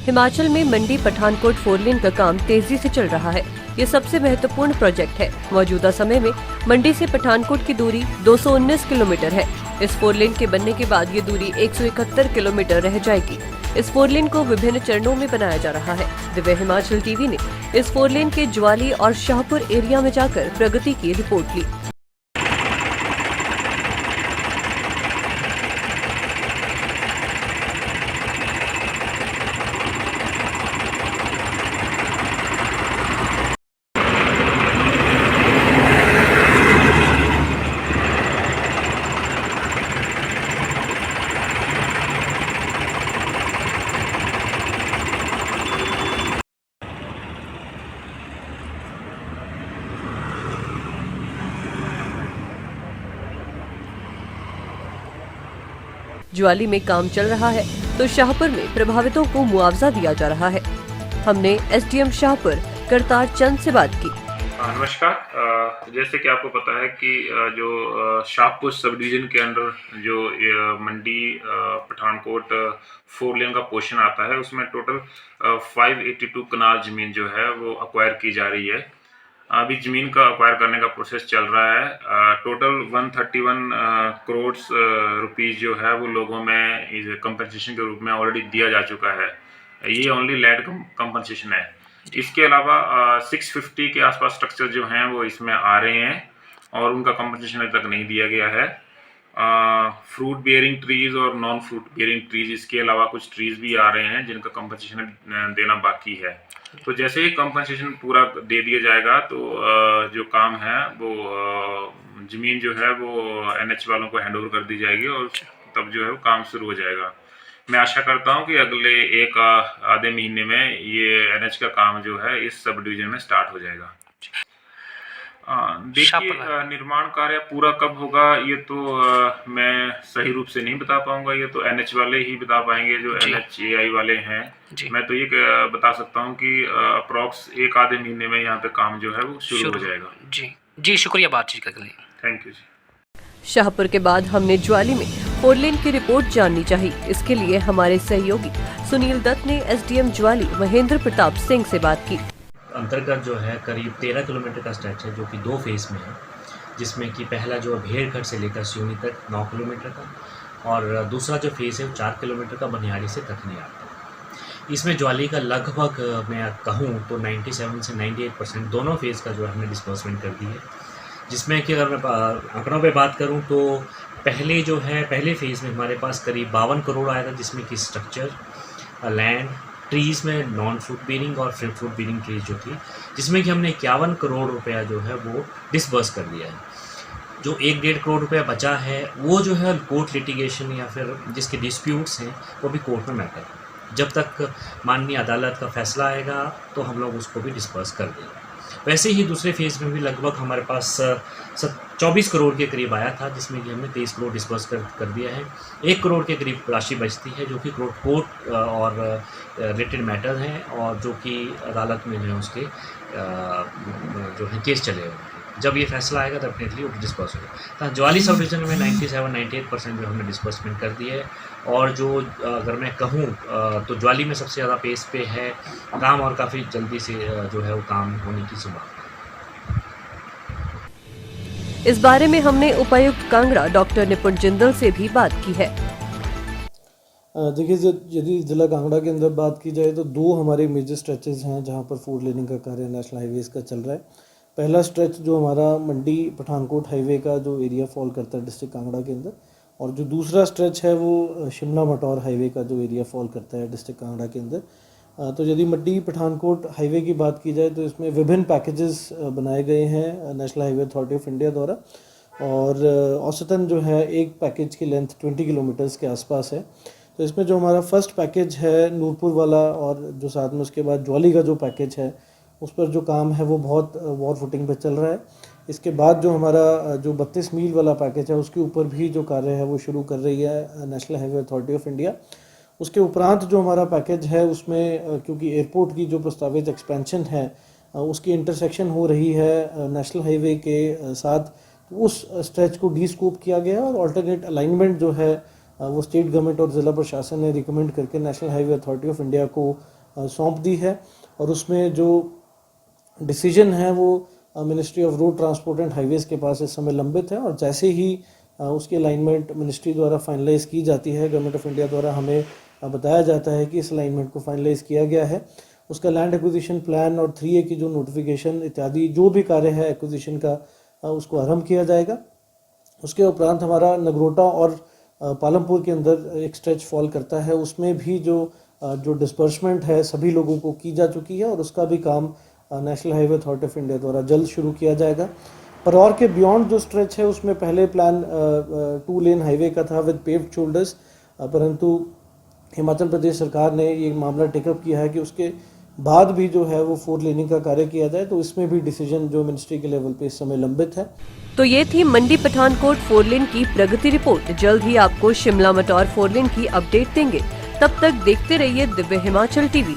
हिमाचल में मंडी पठानकोट 4 लेन का काम तेजी से चल रहा है। ये सबसे महत्वपूर्ण प्रोजेक्ट है। मौजूदा समय में मंडी से पठानकोट की दूरी 219 किलोमीटर है। इस 4 लेन के बनने के बाद ये दूरी 171 किलोमीटर रह जाएगी। इस 4 लेन को विभिन्न चरणों में बनाया जा रहा है। दिव्य हिमाचल टीवी ने इस 4 लेन के ज्वाली और शाहपुर एरिया में जाकर प्रगति की रिपोर्ट ली। ज्वाली में काम चल रहा है तो शाहपुर में प्रभावितों को मुआवजा दिया जा रहा है। हमने एसडीएम शाहपुर करतार चंद से बात की। नमस्कार। जैसे कि आपको पता है कि जो शाहपुर सब डिवीजन के अंदर जो मंडी पठानकोट 4 लेन का पोर्शन आता है, उसमें टोटल 582 कनाल जमीन जो है वो अक्वायर की जा रही है। अभी ज़मीन का अक्वायर करने का प्रोसेस चल रहा है। टोटल 131 करोड़ रुपीज़ जो है वो लोगों में कंपनसेशन के रूप में ऑलरेडी दिया जा चुका है। ये ओनली लैंड कंपनसेशन है। इसके अलावा 650 के आसपास स्ट्रक्चर जो हैं वो इसमें आ रहे हैं और उनका कंपनसेशन अभी तक नहीं दिया गया है। फ्रूट बियरिंग ट्रीज़ और नॉन फ्रूट बियरिंग ट्रीज़, इसके अलावा कुछ ट्रीज़ भी आ रहे हैं जिनका कंपनसेशन देना बाकी है। तो जैसे ही कंपनसेशन पूरा दे दिया जाएगा तो जो काम है वो ज़मीन जो है वो एनएच वालों को हैंड ओवर कर दी जाएगी और तब जो है वो काम शुरू हो जाएगा। मैं आशा करता हूं कि अगले एक आधे महीने में ये एनएच का काम जो है इस सब डिवीजन में स्टार्ट हो जाएगा। देखिए, निर्माण कार्य पूरा कब होगा ये तो मैं सही रूप से नहीं बता पाऊंगा। ये तो एनएच वाले ही बता पाएंगे, जो एनएचएआई वाले हैं। मैं तो ये बता सकता हूं कि अप्रॉक्स एक आधे महीने में यहाँ पे काम जो है वो शुरू हो जाएगा। जी शुक्रिया बातचीत करने के लिए। थैंक यू जी। शाहपुर के बाद हमने ज्वाली में 4 लेन की रिपोर्ट जाननी चाहिए। इसके लिए हमारे सहयोगी सुनील दत्त ने एसडीएम ज्वाली महेंद्र प्रताप सिंह से बात की। अंतर्गत जो है करीब 13 किलोमीटर का स्ट्रेच है, जो कि 2 फेज़ में है, जिसमें कि पहला जो भेड़गढ़ से लेकर सिवनी तक 9 किलोमीटर का और दूसरा जो फेज़ है वो 4 किलोमीटर का बनिहाली से तखनियाल तक। इसमें ज्वाली का लगभग मैं कहूँ तो 97 से 98% दोनों फेज़ का जो है हमने डिस्बर्समेंट कर दी है। जिसमें कि अगर मैं आंकड़ों पे बात करूं तो पहले फेज़ में हमारे पास करीब 52 करोड़ आया था, जिसमें कि स्ट्रक्चर, लैंड, ट्रीज़ में नॉन फ्रूट बीयरिंग और फ्रूट बीयरिंग ट्रीज जो थी, जिसमें कि हमने 51 करोड़ रुपया जो है वो डिस्बर्स कर दिया है। जो 1-1.5 करोड़ रुपया बचा है वो जो है कोर्ट लिटिगेशन या फिर जिसके डिस्प्यूट्स हैं वो भी कोर्ट में मैटर है। जब तक माननीय अदालत का फैसला आएगा तो हम लोग उसको भी डिस्बर्स कर देंगे। वैसे ही दूसरे फेज़ में भी लगभग हमारे पास 24 करोड़ के करीब आया था, जिसमें कि हमने 23 करोड़ डिस्बर्स कर दिया है। 1 करोड़ के करीब राशि बचती है, जो कि कोर्ट और रिलेटेड मैटर हैं और जो कि अदालत में जो है उसके जो है केस चले हुए हैं। जब ये फैसला आएगा तो डेफिनेटली वो डिस्बर्स होगा। तो ज्वाली सब डिवीजन में 97-98% जो हमने डिस्बर्समेंट कर दी है। और जो अगर मैं कहूँ तो ज्वाली में सबसे ज़्यादा पेस पे है काम और काफ़ी जल्दी से जो है वो काम होने की संभावना है। इस बारे में हमने उपायुक्त कांगड़ा डॉक्टर निपुण जिंदल से भी बात की है। देखिए, यदि जिला कांगड़ा के अंदर बात की जाए तो 2 हमारे मेजर स्ट्रेचेस हैं जहां पर 4 लेनिंग का कार्य नेशनल हाईवेज़ का चल रहा है। पहला स्ट्रेच जो हमारा मंडी पठानकोट हाईवे का जो एरिया फॉल करता है डिस्ट्रिक्ट कांगड़ा के अंदर, और जो दूसरा स्ट्रेच है वो शिमला मटौर हाईवे का जो एरिया फॉल करता है डिस्ट्रिक्ट कांगड़ा के अंदर। तो यदि मंडी पठानकोट हाईवे की बात की जाए तो इसमें विभिन्न पैकेजेस बनाए गए हैं national highway authority of India द्वारा, और औसतन जो है एक पैकेज की लेंथ 20 किलोमीटर्स के आसपास है। तो इसमें जो हमारा फर्स्ट पैकेज है नूरपुर वाला, और जो साथ में उसके बाद ज्वाली का जो पैकेज है उस पर जो काम है वो बहुत वॉर फुटिंग पे चल रहा है। इसके बाद जो हमारा जो 32 मील वाला पैकेज है उसके ऊपर भी जो कार्य है वो शुरू कर रही है national highway authority of India. उसके उपरांत जो हमारा पैकेज है उसमें क्योंकि एयरपोर्ट की जो प्रस्तावित एक्सपेंशन है उसकी इंटरसेक्शन हो रही है नेशनल हाईवे के साथ, तो उस स्ट्रेच को डी स्कोप किया गया और अल्टरनेट अलाइनमेंट जो है वो स्टेट गवर्नमेंट और ज़िला प्रशासन ने रिकमेंड करके national highway authority of India को सौंप दी है। और उसमें जो डिसीजन है वो ministry of road transport and highways के पास इस समय लंबित है, और जैसे ही उसकी अलाइनमेंट मिनिस्ट्री द्वारा फाइनलाइज़ की जाती है, गवर्नमेंट ऑफ इंडिया द्वारा हमें बताया जाता है कि इस अलाइनमेंट को फाइनलाइज़ किया गया है, उसका लैंड एक्विजिशन प्लान और 3A की जो नोटिफिकेशन इत्यादि जो भी कार्य है एक्विजिशन का उसको आरंभ किया जाएगा। उसके उपरांत हमारा नगरोटा और पालमपुर के अंदर एक स्ट्रेच फॉल करता है, उसमें भी जो डिस्पर्समेंट है सभी लोगों को की जा चुकी है, और उसका भी काम national highway authority of India द्वारा जल्द शुरू किया जाएगा। परौर के बियॉन्ड जो स्ट्रेच है उसमें पहले प्लान 2 लेन हाईवे का था विद पेव्ड शोल्डर्स, परंतु हिमाचल प्रदेश सरकार ने ये मामला टेकअप किया है कि उसके बाद भी जो है वो 4 लेनिंग का कार्य किया जाए, तो इसमें भी डिसीजन जो मिनिस्ट्री के लेवल पे इस समय लंबित है। तो ये थी मंडी पठानकोट 4 लेन की प्रगति रिपोर्ट। जल्द ही आपको शिमला मटौर 4 लेन की अपडेट देंगे। तब तक देखते रहिए दिव्य हिमाचल टीवी।